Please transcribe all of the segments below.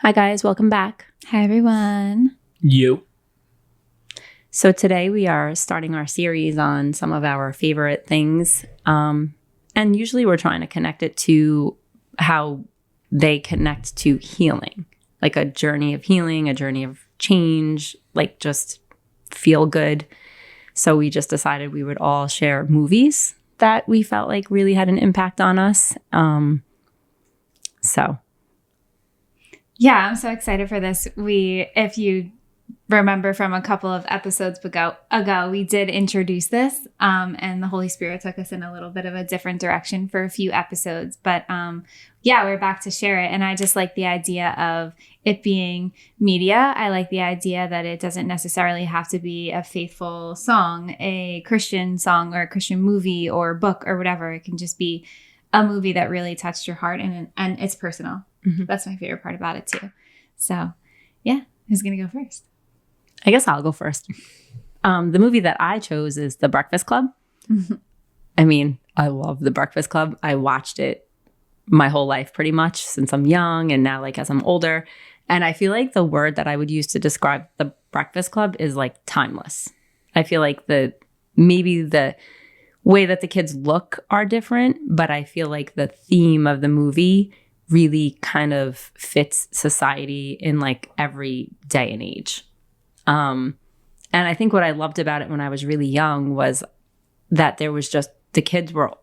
Hi guys, welcome back. Hi everyone. You. So today we are starting our series on some of our favorite things. And usually we're trying to connect it to how they connect to healing, like a journey of healing, a journey of change, like just feel good. So we just decided we would all share movies that we felt like really had an impact on us. Yeah, I'm so excited for this. If you remember from a couple of episodes ago, we did introduce this, and the Holy Spirit took us in a little bit of a different direction for a few episodes. But we're back to share it. And I just like the idea of it being media. I like the idea that it doesn't necessarily have to be a faithful song, a Christian song or a Christian movie or book or whatever. It can just be a movie that really touched your heart and it's personal. Mm-hmm. That's my favorite part about it too. So yeah, who's going to go first? I guess I'll go first. The movie that I chose is The Breakfast Club. Mm-hmm. I mean, I love The Breakfast Club. I watched it my whole life pretty much since I'm young and now like as I'm older. And I feel like the word that I would use to describe The Breakfast Club is like timeless. I feel like maybe the way that the kids look are different, but I feel like the theme of the movie really kind of fits society in like every day and age. And I think what I loved about it when I was really young was that there was just, the kids were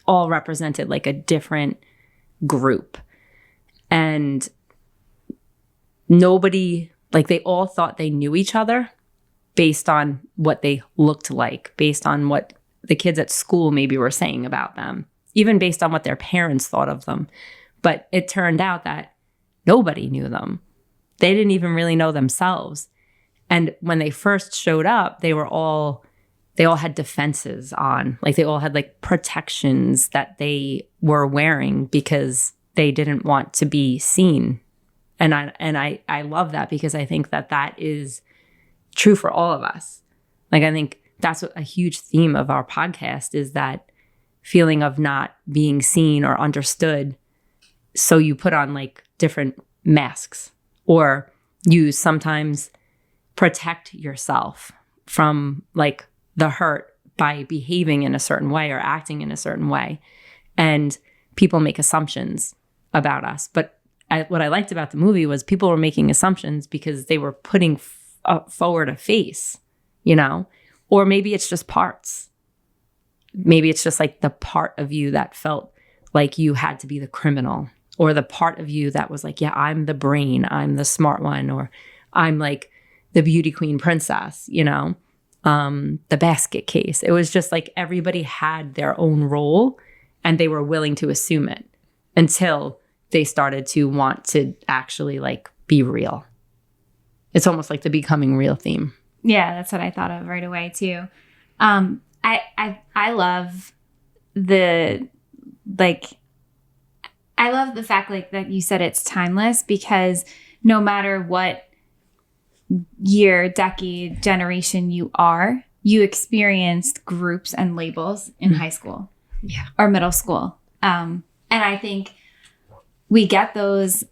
all represented like a different group. And nobody, like they all thought they knew each other based on what they looked like, based on what the kids at school maybe were saying about them, even based on what their parents thought of them. But it turned out that nobody knew them. They didn't even really know themselves. And when they first showed up, they all had defenses on. Like they all had like protections that they were wearing because they didn't want to be seen. And I love that because I think that is true for all of us. Like I think that's what a huge theme of our podcast is, that feeling of not being seen or understood. So you put on like different masks, or you sometimes protect yourself from like the hurt by behaving in a certain way or acting in a certain way. And people make assumptions about us. But what I liked about the movie was people were making assumptions because they were putting forward a face, you know? Or maybe it's just parts. Maybe it's just like the part of you that felt like you had to be the criminal, or the part of you that was like, yeah, I'm the brain, I'm the smart one, or I'm like the beauty queen princess, you know, the basket case. It was just like everybody had their own role and they were willing to assume it until they started to want to actually like be real. It's almost like the becoming real theme. Yeah, that's what I thought of right away too. I love the I love the fact like that you said it's timeless, because no matter what year, decade, generation you are, you experienced groups and labels in high school, or middle school. And I think we get those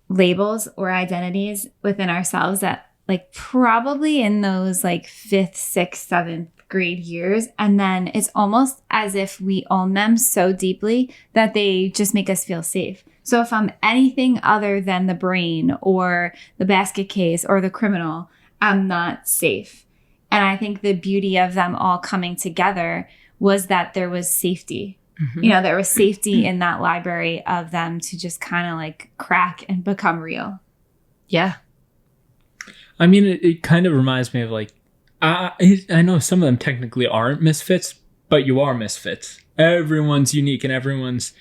labels or identities within ourselves that like probably in those like 5th, 6th, 7th grade years. And then it's almost as if we own them so deeply that they just make us feel safe. So if I'm anything other than the brain or the basket case or the criminal, I'm not safe. And I think the beauty of them all coming together was that there was safety. Mm-hmm. You know, there was safety in that library of them to just kind of like crack and become real. Yeah. I mean, it kind of reminds me of like, I know some of them technically aren't misfits, but you are misfits. Everyone's unique and everyone's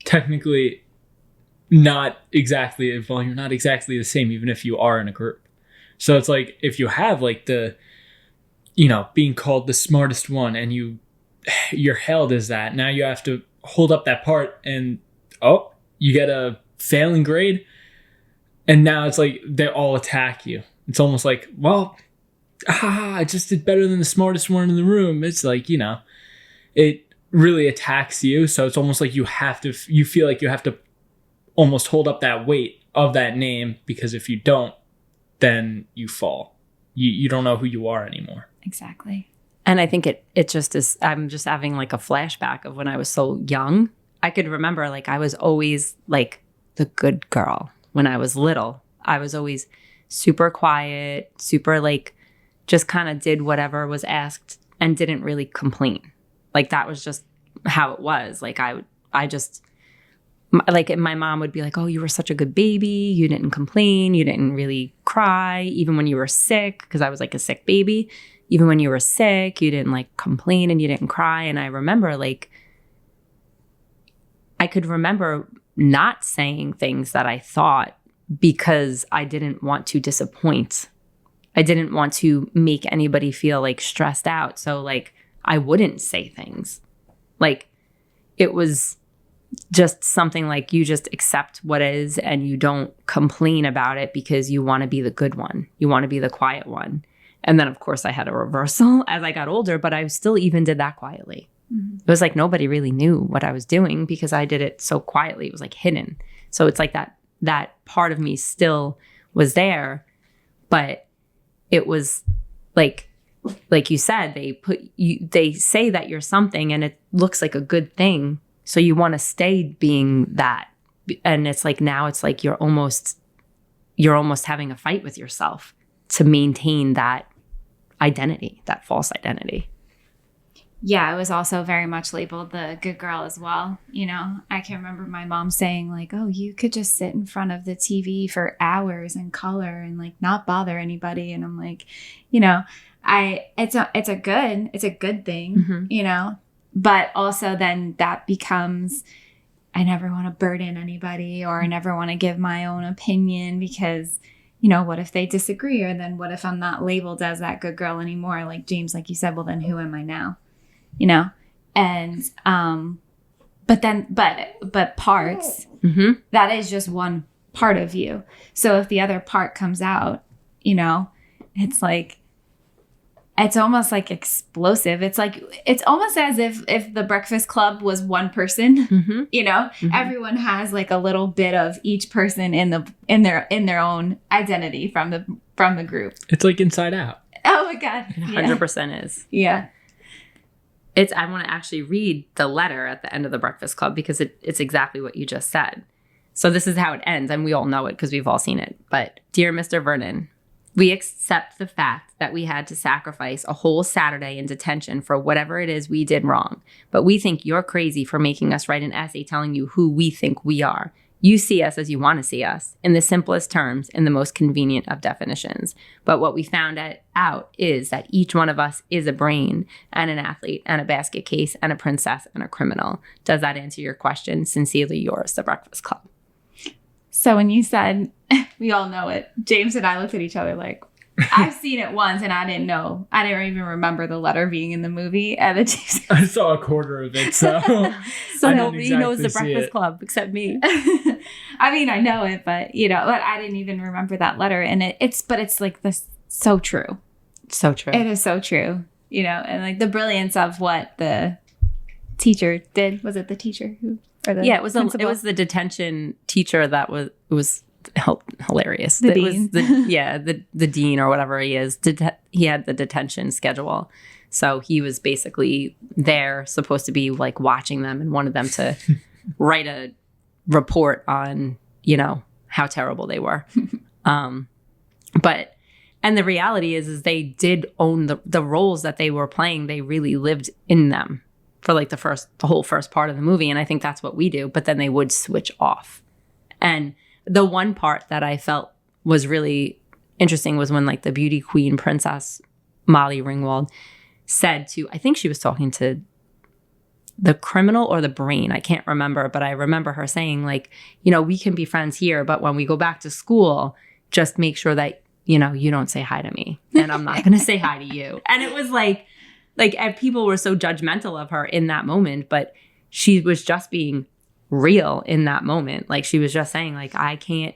technically not exactly, well, you're not exactly the same, even if you are in a group. So it's like, if you have like the, you know, being called the smartest one and you're hailed as that, now you have to hold up that part and, you get a failing grade. And now it's like, they all attack you. It's almost like, well, I just did better than the smartest one in the room. It's like, you know, it really attacks you. So it's almost like you feel like you have to almost hold up that weight of that name, because if you don't, then you fall. You don't know who you are anymore. Exactly. And I think it just is, I'm just having like a flashback of when I was so young. I could remember like I was always like the good girl when I was little. I was always super quiet, super like just kind of did whatever was asked and didn't really complain. Like that was just how it was. Like I just, like my mom would be like, oh, you were such a good baby. You didn't complain. You didn't really cry. Even when you were sick, because I was like a sick baby. Even when you were sick, you didn't like complain and you didn't cry. And I remember like, I could remember not saying things that I thought because I didn't want to disappoint. I didn't want to make anybody feel like stressed out. So like I wouldn't say things. Like it was just something like you just accept what is and you don't complain about it because you want to be the good one. You want to be the quiet one. And then of course I had a reversal as I got older, but I still even did that quietly. Mm-hmm. It was like nobody really knew what I was doing because I did it so quietly. It was like hidden. So it's like that part of me still was there, but it was like you said, they say that you're something and it looks like a good thing. So you want to stay being that. And it's like, now it's like you're almost having a fight with yourself to maintain that identity, that false identity. Yeah, I was also very much labeled the good girl as well. You know, I can remember my mom saying like, oh, you could just sit in front of the TV for hours and color and like not bother anybody. And I'm like, you know, it's a good thing, mm-hmm. you know, but also then that becomes, I never want to burden anybody or I never want to give my own opinion because, you know, what if they disagree? Or then what if I'm not labeled as that good girl anymore? Like James, like you said, well, then who am I now? You know? And, but parts, mm-hmm. that is just one part of you. So if the other part comes out, you know, it's like, it's almost like explosive. It's like, it's almost as if the Breakfast Club was one person, mm-hmm. you know, mm-hmm. everyone has like a little bit of each person in their own identity from the group. It's like Inside Out. Oh my God. It 100% is. Yeah. I want to actually read the letter at the end of the Breakfast Club because it's exactly what you just said. So this is how it ends, and we all know it because we've all seen it. But dear Mr. Vernon, we accept the fact that we had to sacrifice a whole Saturday in detention for whatever it is we did wrong. But we think you're crazy for making us write an essay telling you who we think we are. You see us as you want to see us, in the simplest terms, in the most convenient of definitions. But what we found out is that each one of us is a brain and an athlete and a basket case and a princess and a criminal. Does that answer your question? Sincerely yours, The Breakfast Club. So when you said, we all know it, James and I looked at each other like, I've seen it once and I didn't know. I didn't even remember the letter being in the movie. And then I saw a quarter of it, so nobody knows The Breakfast Club except me. I mean, I know it, but I didn't even remember that letter. And it's like this, so true. So true. It is so true. And like the brilliance of what the teacher did. Was it the teacher who? Or the it was the detention teacher that was hilarious. The dean. The dean or whatever he is. He had the detention schedule. So he was basically there, supposed to be like watching them and wanted them to write a report on, how terrible they were. And the reality is they did own the roles that they were playing. They really lived in them for like the whole first part of the movie. And I think that's what we do. But then they would switch off. And the one part that I felt was really interesting was when like the beauty queen princess, Molly Ringwald, said to, I think she was talking to the criminal or the brain. I can't remember, but I remember her saying like, we can be friends here, but when we go back to school, just make sure that, you don't say hi to me and I'm not going to say hi to you. And it was like people were so judgmental of her in that moment, but she was just being real in that moment. Like she was just saying like, I can't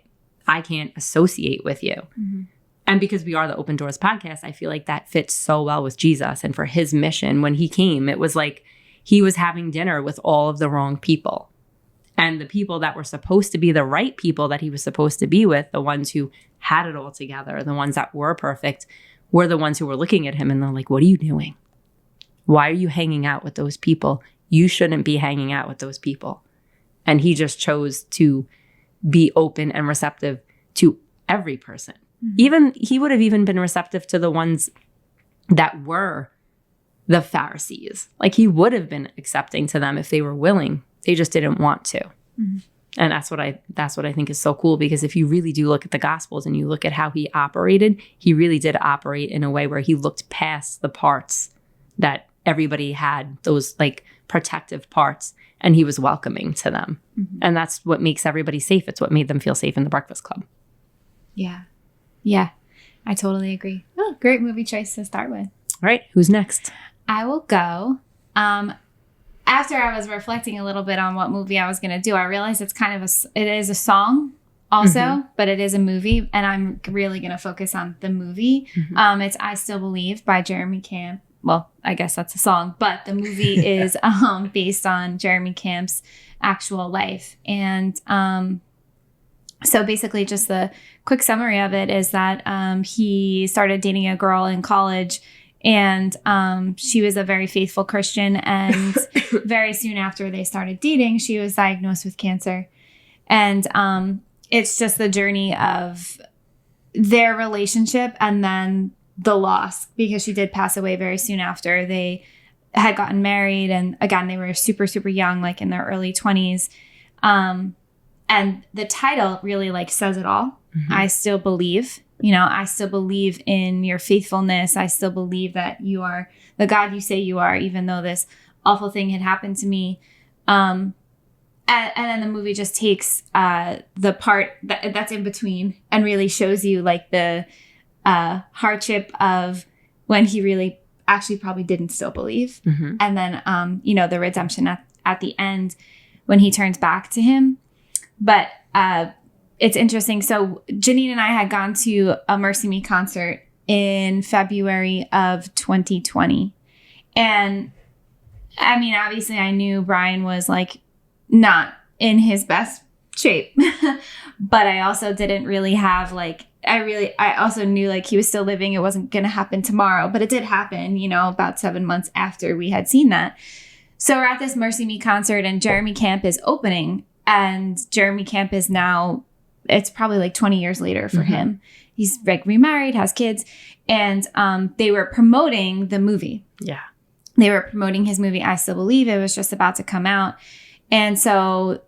associate with you. Mm-hmm. And because we are the Open Doors podcast, I feel like that fits so well with Jesus. And for his mission, when he came, it was like he was having dinner with all of the wrong people. And the people that were supposed to be the right people that he was supposed to be with, the ones who had it all together, the ones that were perfect, were the ones who were looking at him and they're like, what are you doing? Why are you hanging out with those people? You shouldn't be hanging out with those people. And he just chose to be open and receptive to every person. Even he would have even been receptive to the ones that were the Pharisees. Like he would have been accepting to them if they were willing. They just didn't want to. And that's what I think is so cool, because if you really do look at the Gospels and you look at how he operated, he really did operate in a way where he looked past the parts that everybody had, those like protective parts, and he was welcoming to them. And that's what makes everybody safe. It's what made them feel safe in the Breakfast Club. Yeah. Yeah. I totally agree. Oh, great movie choice to start with. All right. Who's next? I will go. After I was reflecting a little bit on what movie I was going to do, I realized it is a song also, but it is a movie, and I'm really going to focus on the movie. It's I Still Believe by Jeremy Camp. Well, I guess that's a song, but the movie is based on Jeremy Camp's actual life. And so basically just the quick summary of it is that he started dating a girl in college, and she was a very faithful Christian. And very soon after they started dating, she was diagnosed with cancer. And it's just the journey of their relationship and then the loss, because she did pass away very soon after. They had gotten married, and again, they were super, super young, like in their early 20s. And the title really like says it all. I still believe. I still believe in your faithfulness. I still believe that you are the God you say you are, even though this awful thing had happened to me. And then the movie just takes the part that's in between and really shows you like the hardship of when he really actually probably didn't still believe. And then, the redemption at the end when he turns back to him. But it's interesting. So Janine and I had gone to a Mercy Me concert in February of 2020. And I mean, obviously I knew Brian was like not in his best shape, but I also didn't really have like, I also knew like he was still living. It wasn't going to happen tomorrow, but it did happen, about 7 months after we had seen that. So we're at this Mercy Me concert and Jeremy Camp is opening, and Jeremy Camp is now, it's probably like 20 years later for him. He's like remarried, has kids, and they were promoting the movie. Yeah. They were promoting his movie, I Still Believe. It was just about to come out. And so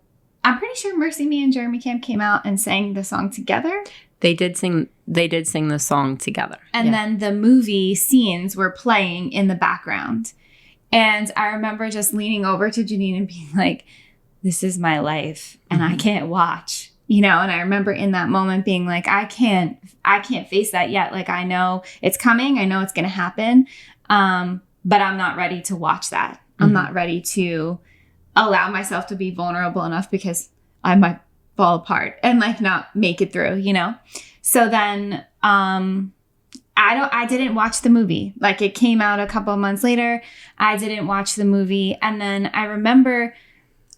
I'm pretty sure Mercy Me and Jeremy Camp came out and sang the song together. They did sing the song together. And then the movie scenes were playing in the background. And I remember just leaning over to Janine and being like, this is my life and I can't watch, and I remember in that moment being like, I can't face that yet. Like, I know it's coming. I know it's going to happen. But I'm not ready to watch that. I'm not ready to allow myself to be vulnerable enough, because I might fall apart and like not make it through, So then, I didn't watch the movie. Like, it came out a couple of months later. I didn't watch the movie. And then I remember,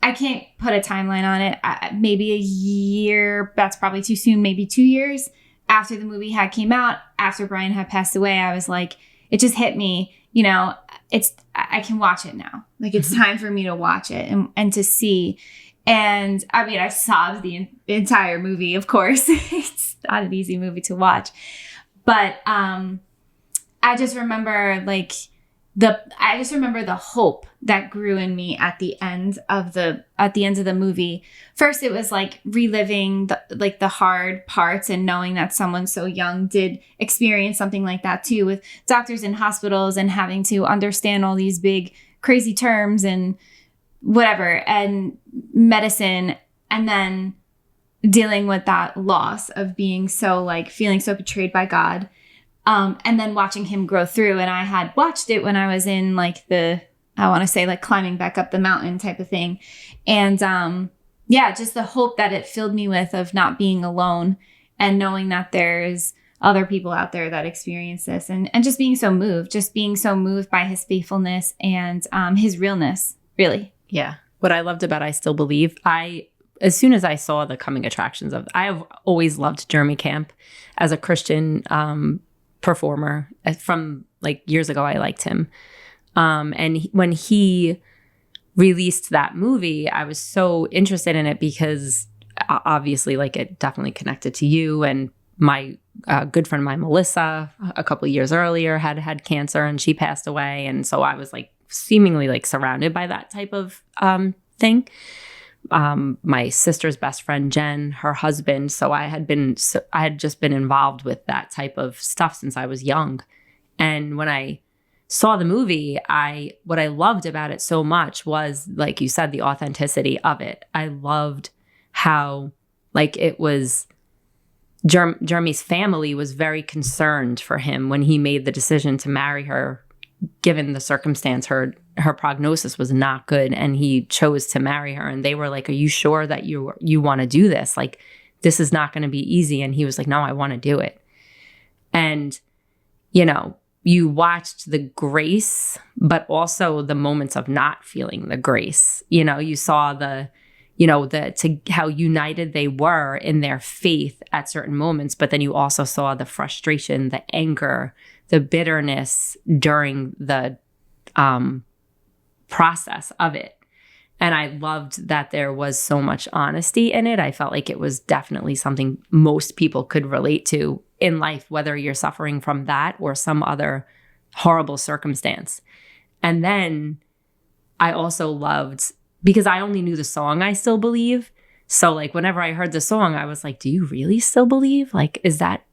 I can't put a timeline on it. Maybe a year, that's probably too soon. Maybe 2 years after the movie had came out, after Brian had passed away, I was like, it just hit me, I can watch it now. Like, it's time for me to watch it and to see. And I mean, I sobbed the entire movie, of course. It's not an easy movie to watch. But I just remember the hope that grew in me at the end of the movie. First, it was like reliving the hard parts and knowing that someone so young did experience something like that too, with doctors in hospitals and having to understand all these big crazy terms and whatever, and medicine, and then dealing with that loss of being so like feeling so betrayed by God. And then watching him grow through. And I had watched it when I was in like I want to say like climbing back up the mountain type of thing. And just the hope that it filled me with of not being alone and knowing that there's other people out there that experience this, and just being so moved by his faithfulness and his realness, really. Yeah. what I loved about I Still Believe, as soon as I saw the coming attractions of, I have always loved Jeremy Camp as a Christian performer. From like years ago, I liked him. When he released that movie, I was so interested in it because obviously, like, it definitely connected to you. And my good friend of mine, Melissa, a couple of years earlier had cancer and she passed away. And so I was like seemingly like surrounded by that type of thing. My sister's best friend, Jen, her husband. So I had just been involved with that type of stuff since I was young. And when I saw the movie, what I loved about it so much was, like you said, the authenticity of it. I loved how, like, it was Jeremy's family was very concerned for him when he made the decision to marry her, given the circumstance. Her prognosis was not good, and he chose to marry her. And they were like, "Are you sure that you want to do this? Like, this is not going to be easy." And he was like, "No, I want to do it." And, you know, you watched the grace, but also the moments of not feeling the grace. You know, you saw how united they were in their faith at certain moments, but then you also saw the frustration, the anger, the bitterness during the process of it. And I loved that there was so much honesty in it. I felt like it was definitely something most people could relate to in life, whether you're suffering from that or some other horrible circumstance. And then I also loved, because I only knew the song I Still Believe. So like whenever I heard the song, I was like, do you really still believe? Like,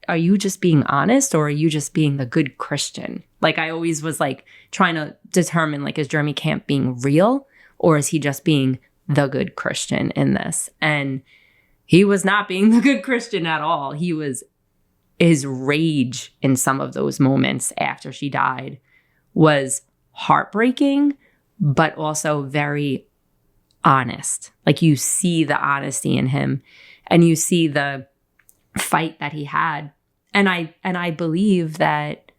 are you just being honest, or are you just being the good Christian? Like, I always was like trying to determine, like, is Jeremy Camp being real, or is he just being the good Christian in this? And he was not being the good Christian at all. His rage in some of those moments after she died was heartbreaking, but also very honest. Like, you see the honesty in him, and you see the fight that he had. And I believe that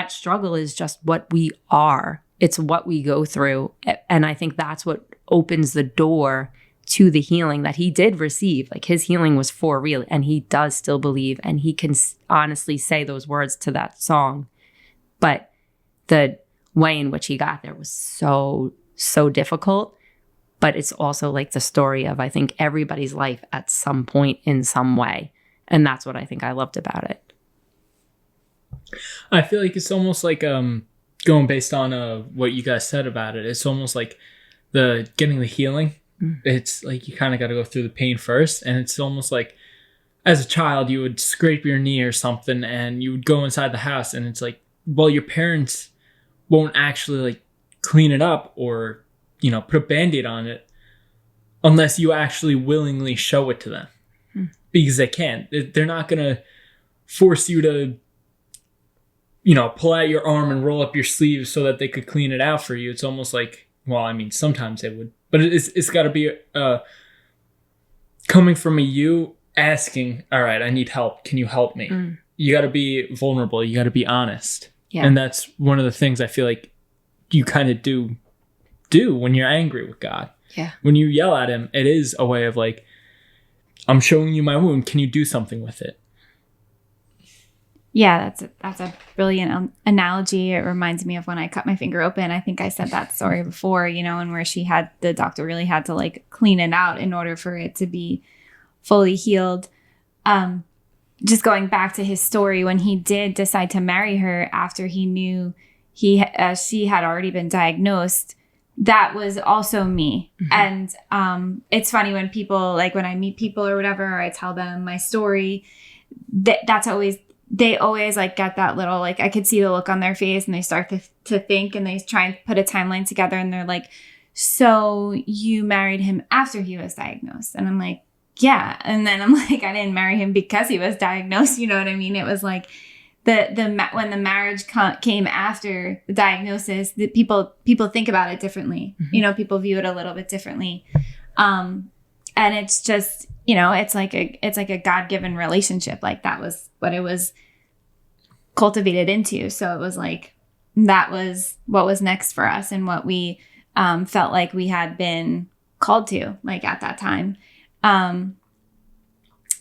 struggle is just what we are. It's what we go through. And I think that's what opens the door to the healing that he did receive. Like, his healing was for real, and he does still believe, and he can honestly say those words to that song. But the way in which he got there was so, so difficult. But it's also like the story of, I think, everybody's life at some point in some way. And that's what I think I loved about it. I feel like it's almost like going based on what you guys said about it. It's almost like getting the healing. It's like you kind of got to go through the pain first. And it's almost like, as a child, you would scrape your knee or something and you would go inside the house, and it's like, well, your parents won't actually like clean it up or, you know, put a Band-Aid on it unless you actually willingly show it to them. Because they can't. They're not going to force you to, you know, pull out your arm and roll up your sleeves so that they could clean it out for you. It's almost like, well, I mean, sometimes they would, but it's got to be coming from you asking, all right, I need help. Can you help me? You got to be vulnerable. You got to be honest. Yeah. And that's one of the things I feel like you kind of do when you're angry with God. Yeah. When you yell at him, it is a way of like, I'm showing you my wound. Can you do something with it? Yeah, that's a brilliant analogy. It reminds me of when I cut my finger open. I think I said that story before, you know, and where the doctor really had to like clean it out in order for it to be fully healed. Just going back to his story, when he did decide to marry her after he knew she had already been diagnosed, that was also me. And it's funny when people, like when I meet people or whatever, or I tell them my story, they always like get that little, like, I could see the look on their face, and they start to think, and they try and put a timeline together, and they're like, so you married him after he was diagnosed? And I'm like, yeah. And then I'm like, I didn't marry him because he was diagnosed. You know what I mean? It was like when the marriage came after the diagnosis, that people think about it differently. You know, people view it a little bit differently. And it's just, you know, it's like a God-given relationship. Like, that was what it was cultivated into. So it was like, that was what was next for us, and what we felt like we had been called to, like, at that time.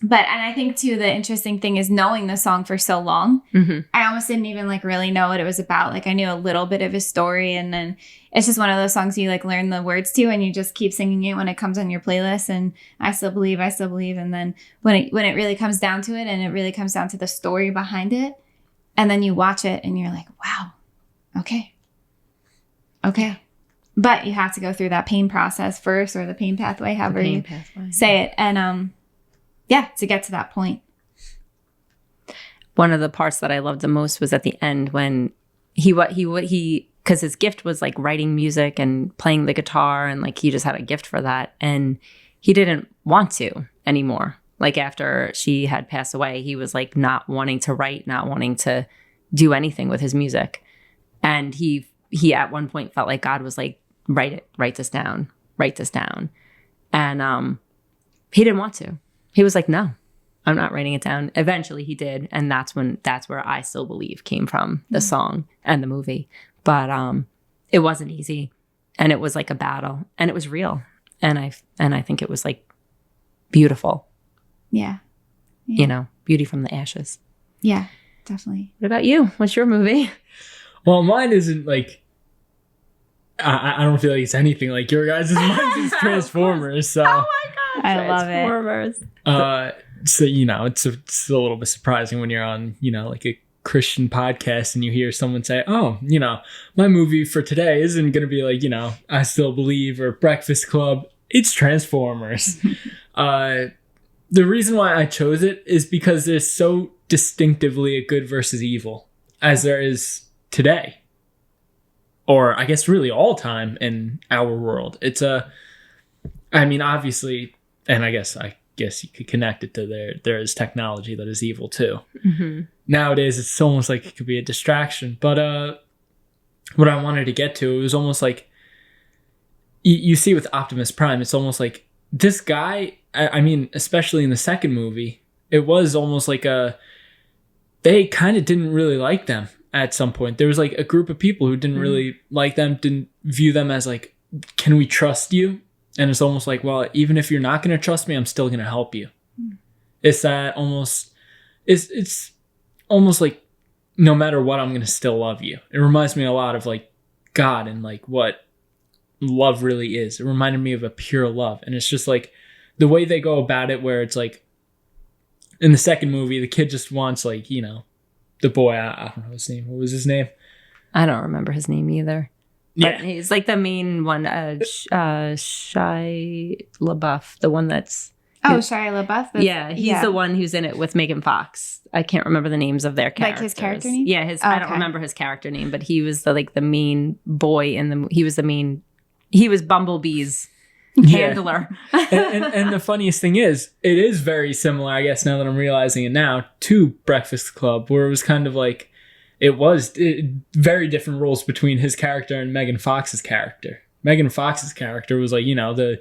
But, and I think too, the interesting thing is knowing the song for so long, I almost didn't even like really know what it was about. Like I knew a little bit of his story, and then it's just one of those songs you like learn the words to, and you just keep singing it when it comes on your playlist. And I still believe. And then when it really comes down to it, and it really comes down to the story behind it, and then you watch it and you're like, wow, okay. But you have to go through that pain process first, or the pain pathway, however you say it. And, to get to that point. One of the parts that I loved the most was at the end when because his gift was like writing music and playing the guitar, and like he just had a gift for that, and he didn't want to anymore. Like after she had passed away, he was like not wanting to write, not wanting to do anything with his music. And he at one point felt like God was like, write this down. And he didn't want to. He was like, no, I'm not writing it down. Eventually he did. And that's where I Still Believe came from, the song and the movie. But it wasn't easy. And it was like a battle, and it was real. And I think it was like beautiful. Yeah. You know, beauty from the ashes. Yeah, definitely. What about you? What's your movie? Well, mine isn't like, I don't feel like it's anything like your guys'. Mine is Transformers. So. Oh my God. I love it. Transformers. So, you know, it's a little bit surprising when you're on, you know, like a Christian podcast and you hear someone say, oh, you know, my movie for today isn't going to be like, you know, I Still Believe or Breakfast Club. It's Transformers. The reason why I chose it is because there's so distinctively a good versus evil as there is today. Or I guess really all time in our world. It's I mean, obviously, and I guess you could connect it to there is technology that is evil too. Mm-hmm. Nowadays, it's almost like it could be a distraction. But what I wanted to get to, it was almost like, you see with Optimus Prime, it's almost like this guy, I mean, especially in the second movie, it was almost like they kind of didn't really like them at some point. There was like a group of people who didn't really like them, didn't view them as like, can we trust you? And it's almost like, well, even if you're not going to trust me, I'm still going to help you. It's that almost, it's almost like no matter what, I'm going to still love you. It reminds me a lot of like God and like what love really is. It reminded me of a pure love. And it's just like the way they go about it, where it's like in the second movie, the kid just wants like, you know, the boy, I don't know his name. What was his name? I don't remember his name either. But Yeah. he's like the main one, Shia LaBeouf, the one that's... Oh, Shia LaBeouf? He's the one who's in it with Megan Fox. I can't remember the names of their characters. Like his character name? Yeah, I don't remember his character name, but he was the main boy he was Bumblebee's handler. and the funniest thing is, it is very similar, I guess, now that I'm realizing it now, to Breakfast Club, where it was kind of like, it was very different roles between his character and Megan Fox's character. Megan Fox's character was like, you know, the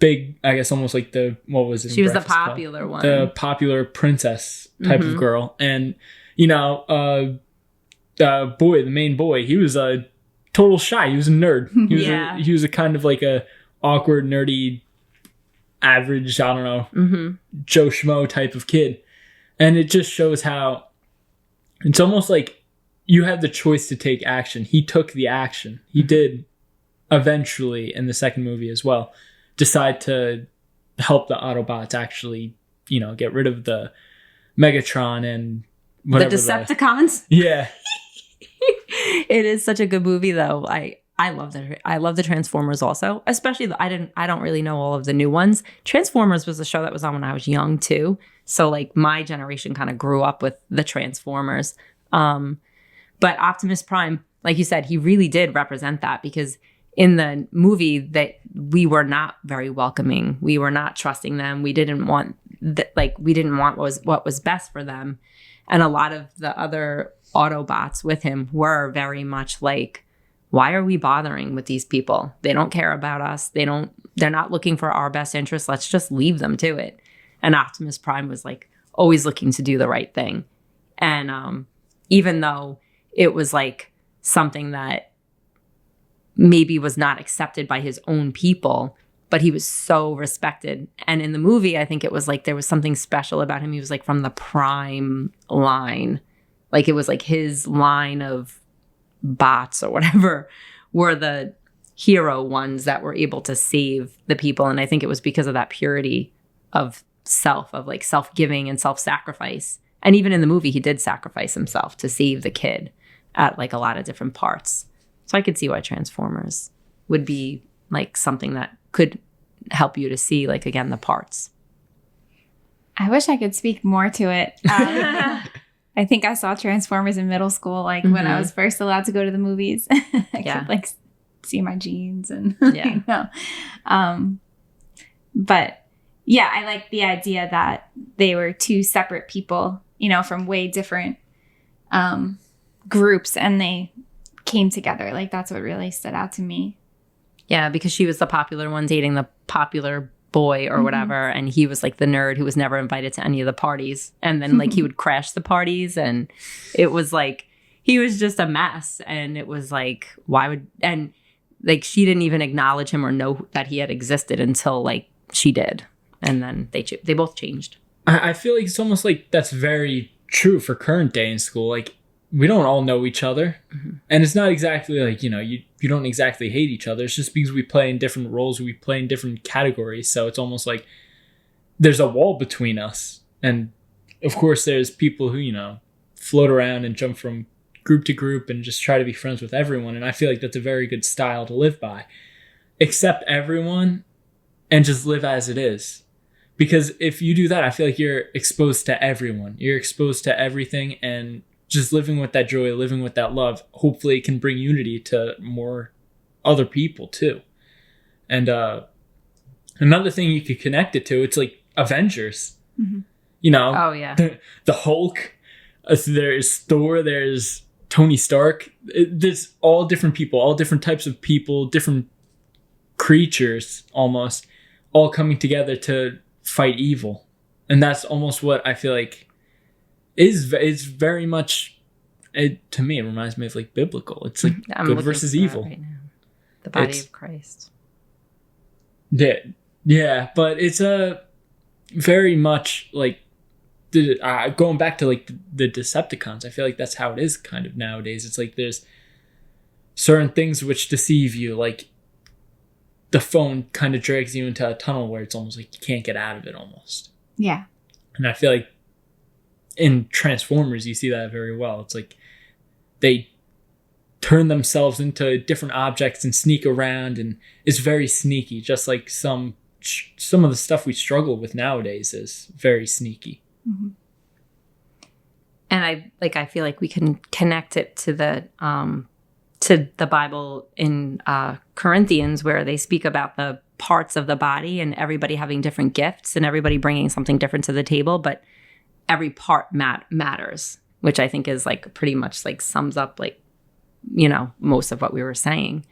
big, I guess almost like what was it? She was the popular one. The popular princess type of girl. And, you know, the main boy, he was a total shy. He was a nerd. He was a kind of like a awkward, nerdy, average, I don't know, Joe Schmo type of kid. And it just shows how it's almost like you have the choice to take action. He took the action. He did eventually in the second movie as well decide to help the Autobots actually, you know, get rid of the Megatron and whatever. The Decepticons? Yeah. It is such a good movie though. I love the Transformers also, especially I don't really know all of the new ones. Transformers was a show that was on when I was young too. So like my generation kind of grew up with the Transformers. But Optimus Prime, like you said, he really did represent that, because in the movie that we were not very welcoming. We were not trusting them. We didn't want what was best for them. And a lot of the other Autobots with him were very much like, why are we bothering with these people? They don't care about us. They're not looking for our best interests. Let's just leave them to it. And Optimus Prime was like always looking to do the right thing. And even though it was like something that maybe was not accepted by his own people, but he was so respected. And in the movie, I think it was like there was something special about him. He was like from the prime line. Like it was like his line of bots or whatever were the hero ones that were able to save the people. And I think it was because of that purity of self, of like self-giving and self-sacrifice. And even in the movie, he did sacrifice himself to save the kid at like a lot of different parts. So I could see why Transformers would be like something that could help you to see, like, again, the parts. I wish I could speak more to it. I think I saw Transformers in middle school, like when I was first allowed to go to the movies. I could like see my jeans and you know. But yeah, I like the idea that they were two separate people, you know, from way different groups, and they came together. Like that's what really stood out to me. Yeah, because she was the popular one dating the popular boy or whatever, and he was like the nerd who was never invited to any of the parties, and then like he would crash the parties, and it was like he was just a mess. And it was like, why would, and like she didn't even acknowledge him or know that he had existed until like she did, and then they both changed. I feel like it's almost like that's very true for current day in school. Like we don't all know each other, and it's not exactly like, you know, you don't exactly hate each other. It's just because we play in different roles, we play in different categories. So it's almost like there's a wall between us. And of course, there's people who, you know, float around and jump from group to group and just try to be friends with everyone. And I feel like that's a very good style to live by. Accept everyone and just live as it is. Because if you do that, I feel like you're exposed to everyone. You're exposed to everything, and just living with that joy, living with that love, hopefully it can bring unity to more other people too. And another thing you could connect it to, it's like Avengers. You know, Oh yeah, the Hulk, there's Thor, there's Tony Stark. There's all different people, all different types of people, different creatures almost, all coming together to fight evil. And that's almost what I feel like is very much, to me, it reminds me of like biblical. It's like good versus evil. Right now. The body of Christ. Yeah, but it's a very much like going back to like the Decepticons. I feel like that's how it is kind of nowadays. It's like there's certain things which deceive you, like the phone kind of drags you into a tunnel where it's almost like you can't get out of it almost. Yeah. And I feel like in Transformers, you see that very well. It's like they turn themselves into different objects and sneak around, and it's very sneaky, just like some of the stuff we struggle with nowadays is very sneaky. And I feel like we can connect it to the Bible in Corinthians, where they speak about the parts of the body and everybody having different gifts and everybody bringing something different to the table, but every part matters, which I think is like pretty much like sums up like, you know, most of what we were saying.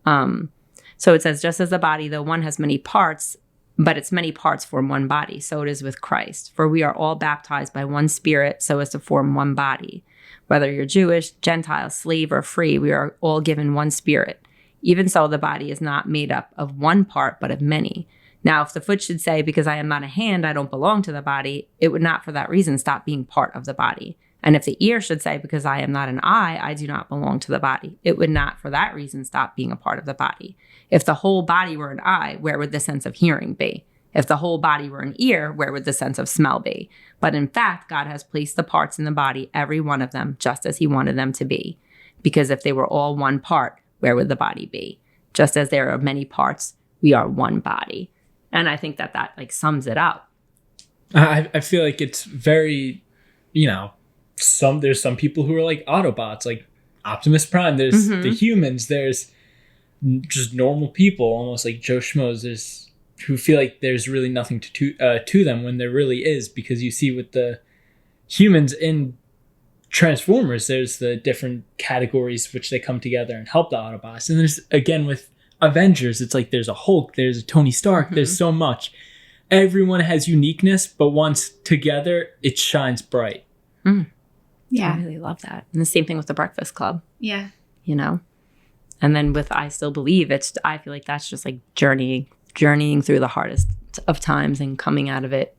So it says, just as the body, though one has many parts, but its many parts form one body, so it is with Christ. For we are all baptized by one Spirit so as to form one body. Whether you're Jewish, Gentile, slave, or free, we are all given one Spirit. Even so, the body is not made up of one part, but of many. Now, if the foot should say, because I am not a hand, I don't belong to the body, it would not for that reason stop being part of the body. And if the ear should say, because I am not an eye, I do not belong to the body, it would not for that reason stop being a part of the body. If the whole body were an eye, where would the sense of hearing be? If the whole body were an ear, where would the sense of smell be? But in fact, God has placed the parts in the body, every one of them, just as he wanted them to be. Because if they were all one part, where would the body be? Just as there are many parts, we are one body. And I think that like sums it up. I feel like it's very, you know, there's some people who are like Autobots, like Optimus Prime. There's the humans. There's just normal people, almost like Joe Schmoes. There's who feel like there's really nothing to them when there really is, because you see with the humans in Transformers, there's the different categories which they come together and help the Autobots. And there's, again, with Avengers, it's like there's a Hulk, there's a Tony Stark, there's so much. Everyone has uniqueness, but once together, it shines bright. Yeah. I really love that. And the same thing with the Breakfast Club. Yeah. You know? And then with I Still Believe, I feel like that's just like journeying journeying through the hardest of times and coming out of it.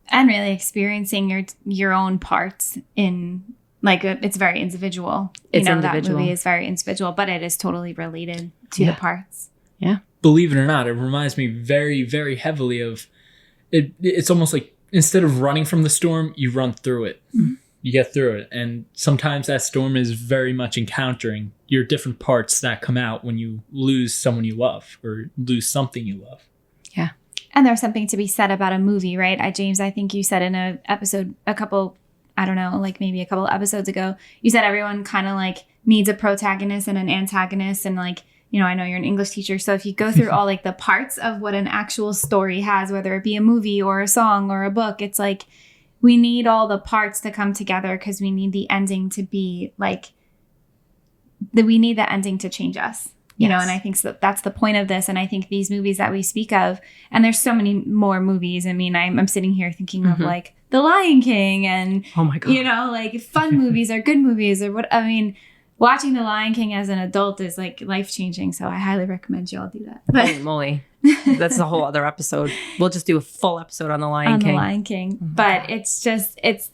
And really experiencing your own parts in, like, it's very individual. It's That individual. movie is very individual, but it is totally related to the parts. Yeah. Believe it or not, it reminds me very, very heavily of it. It's almost like instead of running from the storm, you run through it. Mm-hmm. You get through it. And sometimes that storm is very much encountering your different parts that come out when you lose someone you love or lose something you love. Yeah. And there's something to be said about a movie, right? James, I think you said in an episode maybe a couple episodes ago, you said everyone kind of like needs a protagonist and an antagonist. And like, I know you're an English teacher. So if you go through all like the parts of what an actual story has, whether it be a movie or a song or a book, it's like we need all the parts to come together because we need the ending to be like, we need the ending to change us. And I think that's the point of this. And I think these movies that we speak of, and there's so many more movies. I mean, I'm sitting here thinking of like The Lion King and, oh my God, like fun movies or good movies or what. I mean, watching The Lion King as an adult is like life-changing. So I highly recommend you all do that. holy moly. That's a whole other episode. We'll just do a full episode on The Lion King. The Lion King. But it's just, it's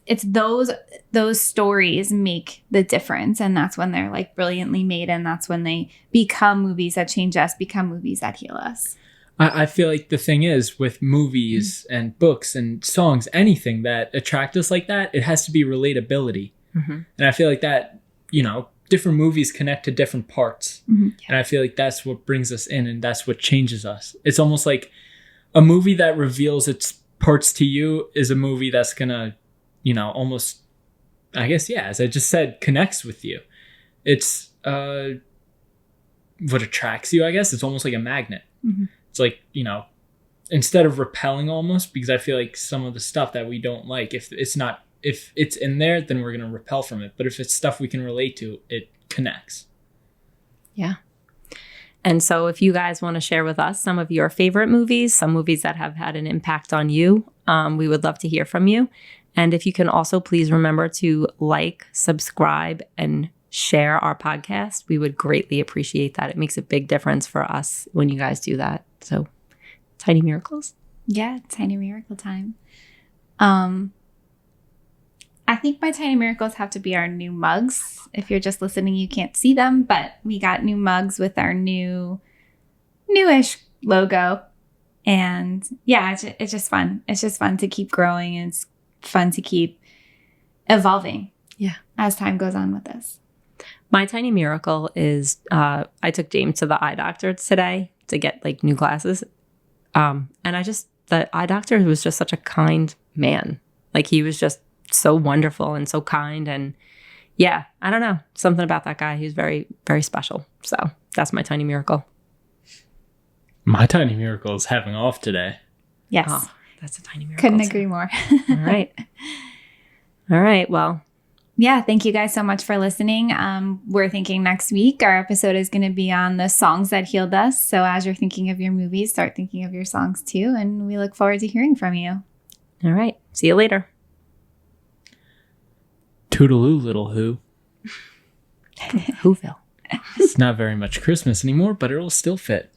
those stories make the difference. And that's when they're like brilliantly made. And that's when they become movies that change us, become movies that heal us. I feel like the thing is with movies and books and songs, anything that attract us like that, it has to be relatability. And I feel like that, different movies connect to different parts. And I feel like that's what brings us in and that's what changes us. It's almost like a movie that reveals its parts to you is a movie that's gonna, almost, I guess, yeah, as I just said, connects with you. It's what attracts you, I guess. It's almost like a magnet. It's like, instead of repelling almost, because I feel like some of the stuff that we don't like, if it's in there, then we're going to repel from it. But if it's stuff we can relate to, it connects. Yeah. And so if you guys want to share with us some of your favorite movies, some movies that have had an impact on you, we would love to hear from you. And if you can also please remember to like, subscribe, and share our podcast, we would greatly appreciate that. It makes a big difference for us when you guys do that. So, Tiny Miracles. Yeah, Tiny Miracle time. I think my Tiny Miracles have to be our new mugs. If you're just listening, you can't see them, but we got new mugs with our newish logo. And yeah, it's just fun. It's just fun to keep growing, and it's fun to keep evolving. Yeah. As time goes on with this. My tiny miracle is I took James to the eye doctor today to get like new glasses. And the eye doctor was just such a kind man. Like he was just so wonderful and so kind. And yeah, I don't know. Something about that guy. He's very, very special. So that's my tiny miracle. My tiny miracle is having off today. Yes. Oh, that's a tiny miracle. Couldn't agree more. All right. All right. Well, yeah, thank you guys so much for listening. We're thinking next week our episode is going to be on the songs that healed us. So as you're thinking of your movies, start thinking of your songs too. And we look forward to hearing from you. all right. See you later. Toodaloo, little who. Whoville. It's not very much Christmas anymore, but it'll still fit.